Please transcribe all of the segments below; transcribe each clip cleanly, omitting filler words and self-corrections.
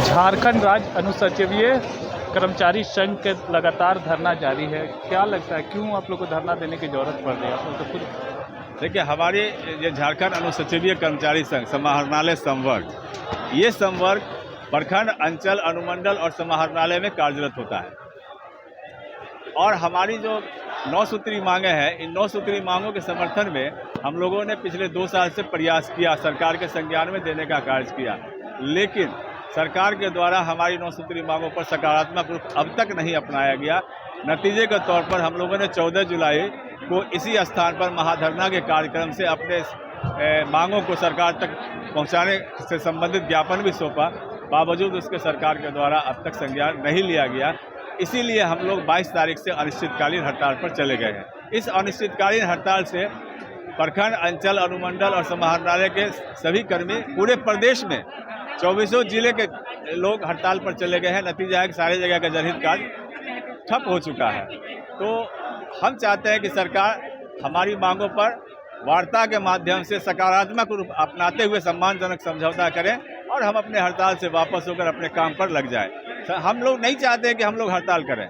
झारखंड राज्य अनुसंचिवीय कर्मचारी संघ के लगातार धरना जारी है। क्या लगता है क्यों आप लोग को धरना देने की जरूरत पड़ रही है? आप लोग तो खुद देखिए, हमारे ये झारखंड अनुसंचिवीय कर्मचारी संघ समाहरणालय संवर्ग, ये संवर्ग प्रखंड, अंचल, अनुमंडल और समाहरणालय में कार्यरत होता है। और हमारी जो 9 सूत्री मांगे हैं, इन 9 सूत्री मांगों के समर्थन में हम लोगों ने पिछले 2 साल से प्रयास किया, सरकार के संज्ञान में देने का कार्य किया, लेकिन सरकार के द्वारा हमारी 9 सूत्री मांगों पर सकारात्मक रूप अब तक नहीं अपनाया गया। नतीजे के तौर पर हम लोगों ने 14 जुलाई को इसी स्थान पर महाधरना के कार्यक्रम से अपने मांगों को सरकार तक पहुंचाने से संबंधित ज्ञापन भी सौंपा। बावजूद उसके सरकार के द्वारा अब तक संज्ञान नहीं लिया गया। इसीलिए हम लोग 22 तारीख से अनिश्चितकालीन हड़ताल पर चले गए हैं। इस अनिश्चितकालीन हड़ताल से प्रखंड, अंचल, अनुमंडल और समाहरणालय के सभी कर्मी पूरे प्रदेश में 24 जिले के लोग हड़ताल पर चले गए हैं। नतीजा है कि सारी जगह का जनहित कार्य ठप हो चुका है। तो हम चाहते हैं कि सरकार हमारी मांगों पर वार्ता के माध्यम से सकारात्मक रूप अपनाते हुए सम्मानजनक समझौता करें और हम अपने हड़ताल से वापस होकर अपने काम पर लग जाएं। हम लोग नहीं चाहते कि हम लोग हड़ताल करें।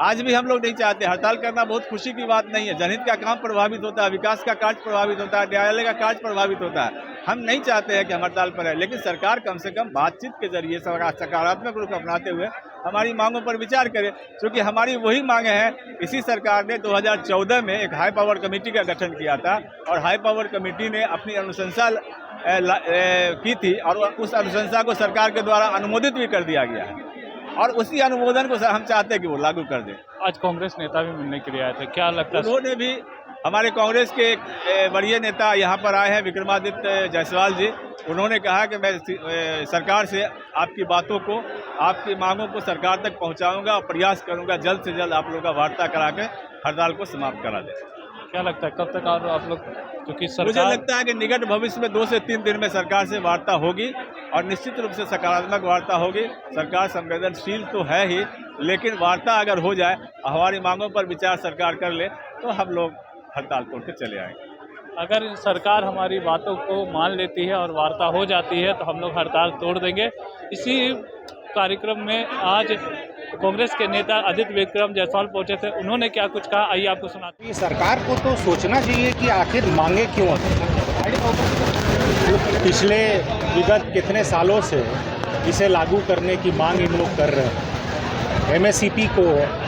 आज भी हम लोग नहीं चाहते। हड़ताल करना बहुत खुशी की बात नहीं है। जनहित का काम प्रभावित होता है, विकास का कार्य प्रभावित होता है, न्यायालय का कार्य प्रभावित होता है। हम नहीं चाहते हैं कि हम हड़ताल पर है, लेकिन सरकार कम से कम बातचीत के जरिए सकारात्मक रूप अपनाते हुए हमारी मांगों पर विचार करे, क्योंकि हमारी वही मांगे हैं। इसी सरकार ने 2014 में एक हाई पावर कमेटी का गठन किया था और हाई पावर कमेटी ने अपनी अनुशंसा की थी और उस अनुशंसा को सरकार के द्वारा अनुमोदित भी कर दिया गया है और उसी अनुमोदन को हम चाहते हैं कि वो लागू कर दें। आज कांग्रेस नेता भी मिलने के लिए आए थे, क्या लगता है? उन्होंने भी, हमारे कांग्रेस के एक वरीय नेता यहाँ पर आए हैं, विक्रमादित्य जायसवाल जी। उन्होंने कहा कि मैं सरकार से आपकी बातों को, आपकी मांगों को सरकार तक पहुँचाऊँगा और प्रयास करूँगा जल्द से जल्द आप लोगों का वार्ता करा के हड़ताल को समाप्त करा दें। क्या लगता है कब तक और आप लोग, क्योंकि मुझे लगता है कि निकट भविष्य में 2 से 3 दिन में सरकार से वार्ता होगी और निश्चित रूप से सकारात्मक वार्ता होगी। सरकार संवेदनशील तो है ही, लेकिन वार्ता अगर हो जाए, हमारी मांगों पर विचार सरकार कर ले, तो हम लोग हड़ताल तोड़ के चले आएंगे। अगर सरकार हमारी बातों को मान लेती है और वार्ता हो जाती है तो हम लोग हड़ताल तोड़ देंगे। इसी कार्यक्रम में आज कांग्रेस के नेता आदित्य विक्रम जायसवाल पहुंचे थे। उन्होंने क्या कुछ कहा, आइए आपको सुनाते हैं। सरकार को तो सोचना चाहिए कि आखिर मांगे क्यों हैं। पिछले विगत कितने सालों से इसे लागू करने की मांग इन लोग कर रहे हैं। MSCP को,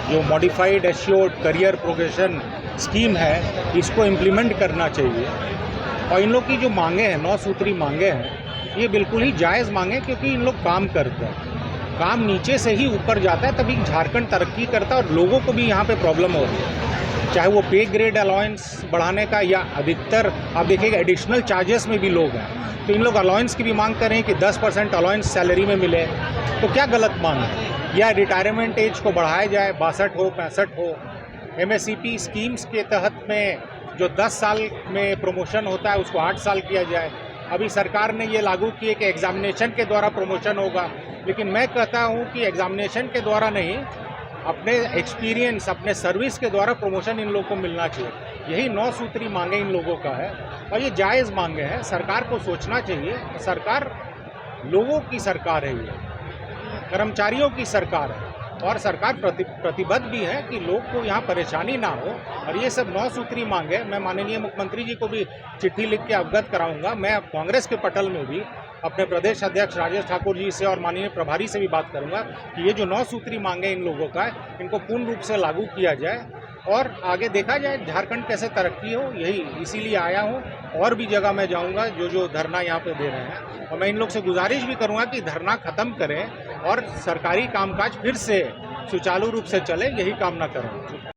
जो modified assured career progression scheme है, इसको इम्प्लीमेंट करना चाहिए। और इन लोग की जो मांगे हैं, 9 सूत्री मांगे हैं, ये बिल्कुल ही जायज़ मांगे, क्योंकि इन लोग काम करते हैं। काम नीचे से ही ऊपर जाता है, तभी झारखंड तरक्की करता है और लोगों को भी यहाँ पे प्रॉब्लम हो रही है। चाहे वो पे ग्रेड अलाउंस बढ़ाने का, या अधिकतर आप देखिएगा एडिशनल चार्जेस में भी लोग हैं। तो इन लोग अलाउंस की भी मांग करें कि 10% अलाउंस सैलरी में मिले, तो क्या गलत मांग है। या रिटायरमेंट एज को बढ़ाया जाए, 62 हो, 65 हो। MSCP स्कीम्स के तहत में जो 10 साल में प्रमोशन होता है, उसको 8 साल किया जाए। अभी सरकार ने ये लागू किए कि एग्जामिनेशन के द्वारा प्रमोशन होगा, लेकिन मैं कहता हूँ कि एग्जामिनेशन के द्वारा नहीं, अपने एक्सपीरियंस, अपने सर्विस के द्वारा प्रमोशन इन लोगों को मिलना चाहिए। यही 9 सूत्री मांगे इन लोगों का है और ये जायज़ मांगे हैं। सरकार को सोचना चाहिए। सरकार लोगों की सरकार है, ये कर्मचारियों की सरकार है और सरकार प्रतिबद्ध भी है कि लोग को यहाँ परेशानी ना हो। और ये सब 9 सूत्री मांगे मैं माननीय मुख्यमंत्री जी को भी चिट्ठी लिख के अवगत कराऊंगा। मैं कांग्रेस के पटल में भी अपने प्रदेश अध्यक्ष राजेश ठाकुर जी से और माननीय प्रभारी से भी बात करूंगा कि ये जो 9 सूत्री मांगे इन लोगों का है, इनको पूर्ण रूप से लागू किया जाए और आगे देखा जाए झारखंड कैसे तरक्की हो। यही इसीलिए आया हूँ। और भी जगह मैं जाऊँगा जो धरना यहाँ पे दे रहे हैं, और मैं इन लोग से गुजारिश भी करूँगा कि धरना ख़त्म करें और सरकारी कामकाज फिर से सुचारू रूप से चले, यही कामना करूँगा।